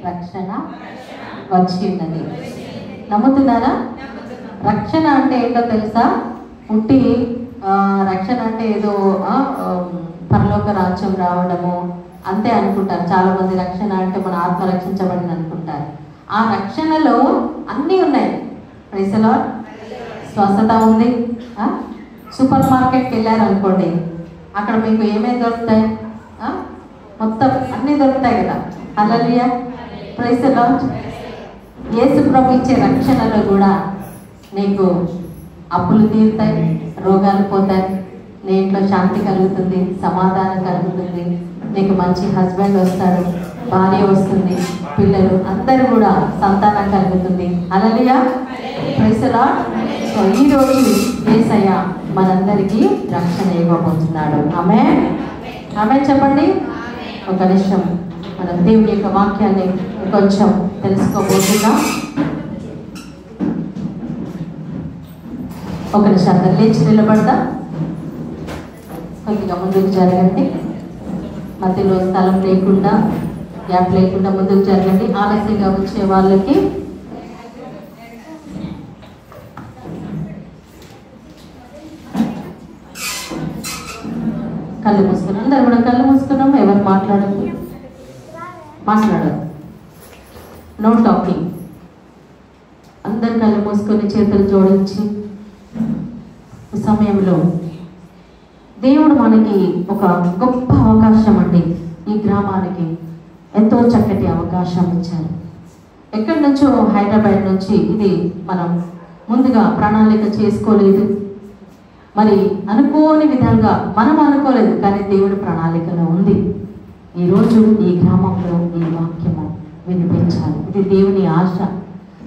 రక్షణ వచ్చి ఉన్నది. నమ్ముతున్నారా? రక్షణ అంటే ఏంటో తెలుసా? ఉట్టి రక్షణ అంటే ఏదో పరలోక రాజ్యం రావడము అంతే అనుకుంటారు చాలా మంది. రక్షణ అంటే మన ఆత్మ రక్షించబడింది అనుకుంటారు. ఆ రక్షణలో అన్నీ ఉన్నాయి. Praise the Lord. స్వస్థత ఉంది. సూపర్ మార్కెట్కి వెళ్ళారు అనుకోండి, అక్కడ మీకు ఏమేమి దొరుకుతాయి? మొత్తం అన్నీ దొరుకుతాయి కదా. హల్లెలూయా, ప్రైజ్ ది లార్డ్. యేసు ప్రభు ఇచ్చే రక్షణలో కూడా నీకు అప్పులు తీరుతాయి, రోగాలు పోతాయి, నీ ఇంట్లో శాంతి కలుగుతుంది, సమాధానం కలుగుతుంది, నీకు మంచి హస్బెండ్ వస్తాడు, భార్య వస్తుంది, పిల్లలు అందరూ కూడా సంతానం కలుగుతుంది. హల్లెలూయా, ప్రైజ్ ది లార్డ్. సో ఈరోజు యేసయ్య మనందరికీ రక్షణ ఇవ్వబోతున్నాడు. ఆమేన్, ఆమేన్ చెప్పండి. ఒక నిమిషం మనం దేవుని యొక్క వాక్యాన్ని కొంచెం తెలుసుకోబోతున్నాం. ఒక నిమిషం లేచి నిలబడదా, కొద్దిగా ముందుకు జరగండి. మధ్యలో స్థలం లేకుండా, గ్యాప్ లేకుండా ముందుకు జరగండి. ఆలస్యంగా వచ్చే వాళ్ళకి కళ్ళు మూసుకున్నాం. అందరు కూడా కళ్ళు మూసుకున్నాం. ఎవరు మాట్లాడదు, నో టాకింగ్. అందరు కళ్ళు మూసుకొని చేతులు జోడించి ఈ సమయంలో దేవుడు మనకి ఒక గొప్ప అవకాశం అండి. ఈ గ్రామానికి ఎంతో చక్కటి అవకాశం ఇచ్చారు. ఎక్కడి నుంచో హైదరాబాద్ నుంచి ఇది మనం ముందుగా ప్రణాళిక చేసుకోలేదు. మరి అనుకోని విధంగా మనం అనుకోలేదు, కానీ దేవుడి ప్రణాళికలో ఉంది. ఈరోజు ఈ గ్రామంలో ఈ వాక్యము వినిపించాలి. ఇది దేవుని ఆశ.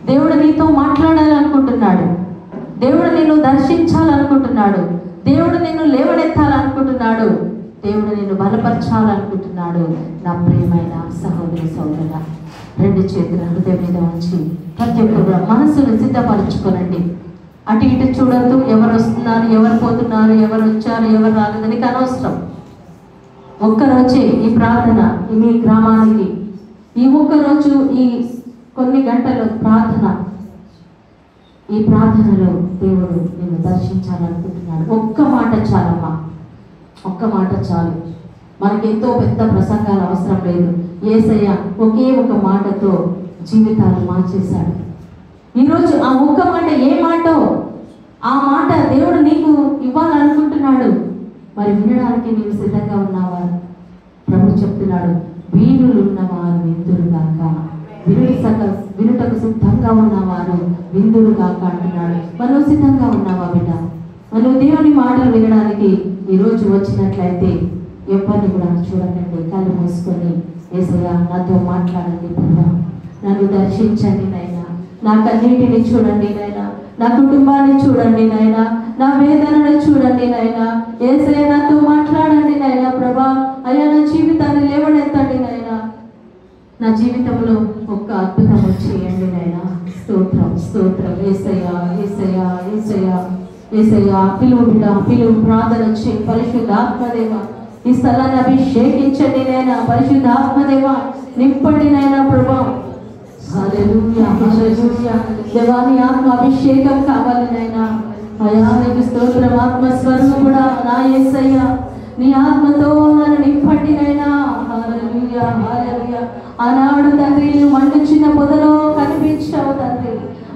దేవుడు నీతో మాట్లాడాలనుకుంటున్నాడు. దేవుడు నిన్ను దర్శించాలనుకుంటున్నాడు. దేవుడు నిన్ను లేవనెత్తాలనుకుంటున్నాడు. దేవుడు నిన్ను బలపరచాలనుకుంటున్నాడు. నా ప్రియమైన సహోదరి సోదరుడా, రెండు చేతుల హృదయం మీద ఉంచి ప్రతి ఒక్కరు మనసును సిద్ధపరచుకోనండి. అటు ఇటు చూడద్దు. ఎవరు వస్తున్నారు, ఎవరు పోతున్నారు, ఎవరు వచ్చారు, ఎవరు రాలేదు నీకు అనవసరం. ఒక్కరోజే ఈ ప్రార్థన మీ గ్రామానికి, ఈ ఒక్కరోజు ఈ కొన్ని గంటల ప్రార్థన, ఈ ప్రార్థనలో దేవుడు నిన్ను దర్శించాలనుకుంటున్నాడు. ఒక్క మాట చాలమ్మా, ఒక్క మాట చాలు. మనకెంతో పెద్ద ప్రసంగాలు అవసరం లేదు. యేసయ్య ఒకే ఒక మాటతో జీవితాలు మార్చేశాడు. ఈరోజు ఆ ఒక్క మాట ఏ మాటో ఆ మాట దేవుడు నీకు ఇవ్వాలనుకుంటున్నాడు. మరి వినడానికి నీవు సిద్ధంగా ఉన్నావా? ప్రభు చెప్తున్నాడు, వీరులు ఉన్నవారు విందురుగాక, వినుటకు సిద్ధంగా ఉన్నవారు విందురుగాక అంటున్నాడు. మనం సిద్ధంగా ఉన్నావా బిడ్డ? మనం దేవుని మాటలు వినడానికి ఈరోజు వచ్చినట్లయితే ఎవరిని కూడా చూడకండి, కళ్ళు మూసుకొని యేసయ్య నాతో మాట్లాడండి ప్రభా, నన్ను దర్శించండి నాయనా, నా కన్నీటిని చూడండి నాయనా, నా కుటుంబాన్ని చూడండి నాయనా, నా వేదనను చూడండి నాయనా, యేసయ్య నాతో మాట్లాడండి నాయనా ప్రభా. అయ్యా నా జీవితాన్ని లేవనెత్తండి నాయనా, నా జీవితంలో ఒక్క అద్భుతం చేయండి నాయనా. స్తోత్రం, స్తోత్రం. యేసయ్య, యేసయ్య, యేసయ్య, యేసయ్య. పిలువు బిడ్డ, పిలువు. ప్రార్థన చేయి. పరిశుద్ధ ఆత్మదేవ ఈ స్థలాన్ని అభిషేకించండి నాయనా. పరిశుద్ధ ఆత్మదేవ నింపండి నాయనా ప్రభా. హల్లెలూయా, హల్లెలూయా. దేవాని ఆత్మ అభిషేకం కావాలి నాయనా. అయ్యా నీకు స్తోత్రం. ఆత్మస్వరూపుడా నా యేసయ్య, నీ ఆత్మతో నన్ను నింపండి నాయనా. హల్లెలూయా, హల్లెలూయా. ఆనాడు తండ్రి మండుచున్న పొదలో కనిపించావు తండ్రి.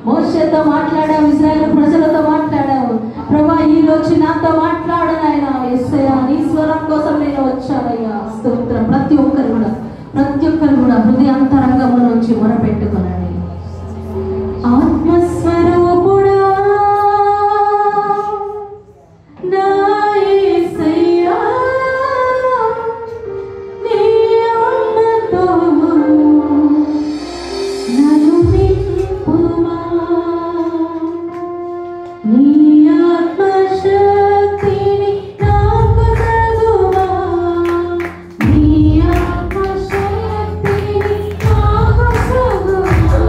మోషేతో మాట్లాడావు, ఇశ్రాయేలు ప్రజలతో మాట్లాడావు ప్రభా. ఈ రోజు నాతో మాట్లాడు నాయనా. యేసయ్య నీ స్వరం కోసం నేను వచ్చానయ్యా. స్తోత్రం. ప్రతి ఒక్కరు కూడా హృదయాంతరంగం నుంచి మొరపెట్టుకునండి. ఆత్మస్వరూపుడా నా యేసయ్య, నీ ఆత్మతో నన్ను నింపుమా. నీ ఆత్మశక్తిని నాకు తగుమా. నీ ఆత్మశక్తిని నాకు తగుమా.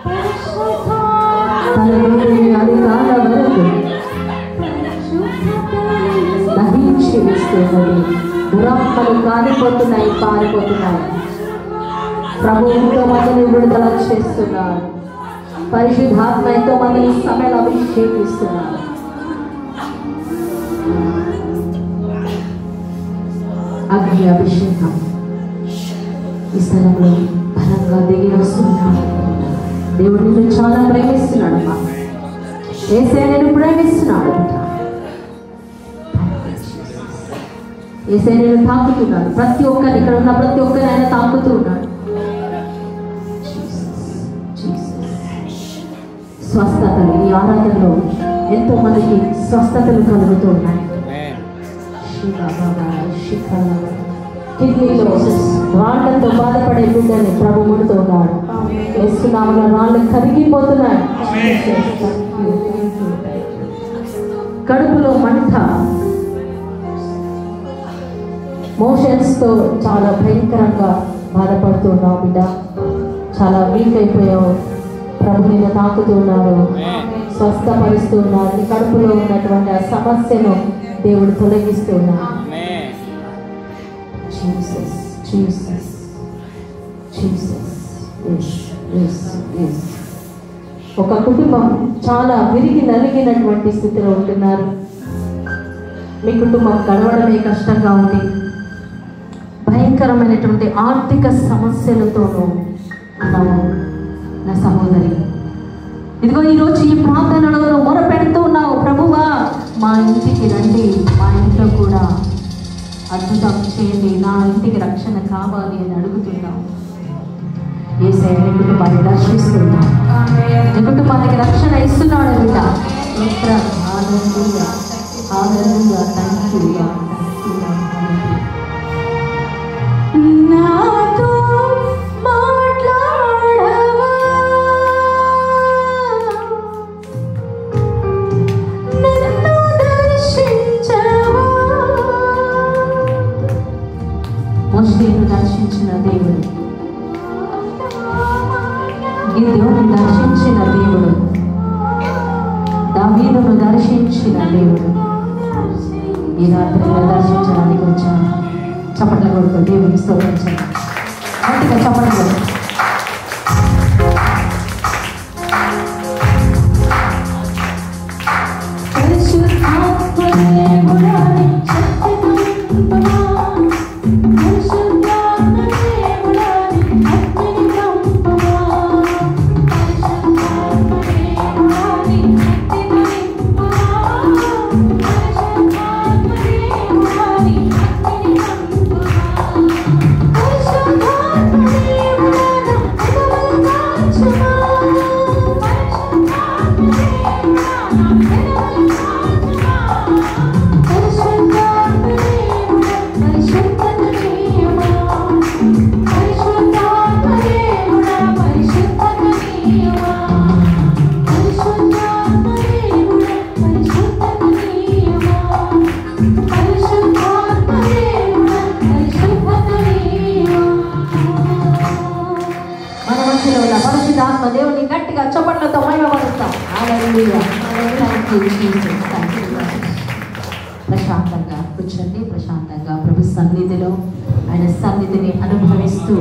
పరిశుద్ధాత్మ తన నుండి అధికాల వరకు దహించి వేస్తున్నది. దురాత్మలు కాలిపోతున్నాయి, పారిపోతున్నాయి. ప్రభు ఎంతో మందిని విడుదల చేస్తున్నారు. పరిశుద్ధాత్మ ఎంతో మందిని సమయంలో అభిషేకిస్తున్నారు. అగ్ని అభిషేకం ఈ స్థలంలో బలంగా దిగి వస్తున్నాడు. దేవుడు నిన్ను చాలా ప్రేమిస్తున్నాడు. యేసయ్య నిన్ను ప్రేమిస్తున్నాడు. యేసయ్య నిన్ను తాకుతున్నాడు. ప్రతి ఒక్కరిని, ఇక్కడ ఉన్న ప్రతి ఒక్కరిని ఆయన తాకుతూ ఉన్నాడు. స్వస్థతలు ఈ ఆరాధనలో ఎంతో మందికి స్వస్థతలు కలుగుతూ ఉన్నాయి. కిడ్నీలో రాళ్లతో బాధపడే బిడ్డని ప్రభు ముడుతూ ఉన్నాడు. వేస్తున్నామన్న రాళ్ళు కరిగిపోతున్నాయి. కడుపులో మంట, మోషన్స్తో చాలా భయంకరంగా బాధపడుతున్నావు బిడ్డ. చాలా వీక్ అయిపోయావు. ప్రభు నిన్ను తాకుతున్నారు, స్వస్థపరుస్తున్నారు. నీ కడుపులో ఉన్నటువంటి ఆ సమస్యను దేవుడు తొలగిస్తున్నాడు. ఒక కుటుంబం చాలా విరిగి నలిగినటువంటి స్థితిలో ఉంటున్నారు. మీ కుటుంబం గడవడమే కష్టంగా ఉంది. భయంకరమైనటువంటి ఆర్థిక సమస్యలతోనూ ఉన్నాము నా సహోదరి. ఇదిగో ఈరోజు ఈ ప్రార్థనలో మొరపెడుతూ ఉన్నావు, ప్రభువా మా ఇంటికి రండి, మా ఇంట్లో కూడా అద్భుతం చేయండి, నా ఇంటికి రక్షణ కావాలి అని అడుగుతున్నావు. యేసయ్య నీ కుటుంబాన్ని దర్శిస్తున్నావు, నీ కుటుంబానికి రక్షణ ఇస్తున్నాడు బిడ్డ. నాతో మాట్లాడవా, నన్ను దర్శించవా. మోషేను దర్శించిన దేవుడు, గిద్యోను దర్శించిన దేవుడు, దావీదును దర్శించిన దేవుడు ఈ రాత్రి దర్శించడానికి వచ్చాను. చప్పట్ల కొడుకు దేవుని స్తోత్రించండి. గట్టిగా చప్పట్లు. దేవుని గట్టిగా చప్పట్లతో మహిమపరుస్తాం. ప్రశాంతంగా కూర్చోండి. ప్రశాంతంగా ప్రభు సన్నిధిలో ఆయన సన్నిధిని అనుభవిస్తూ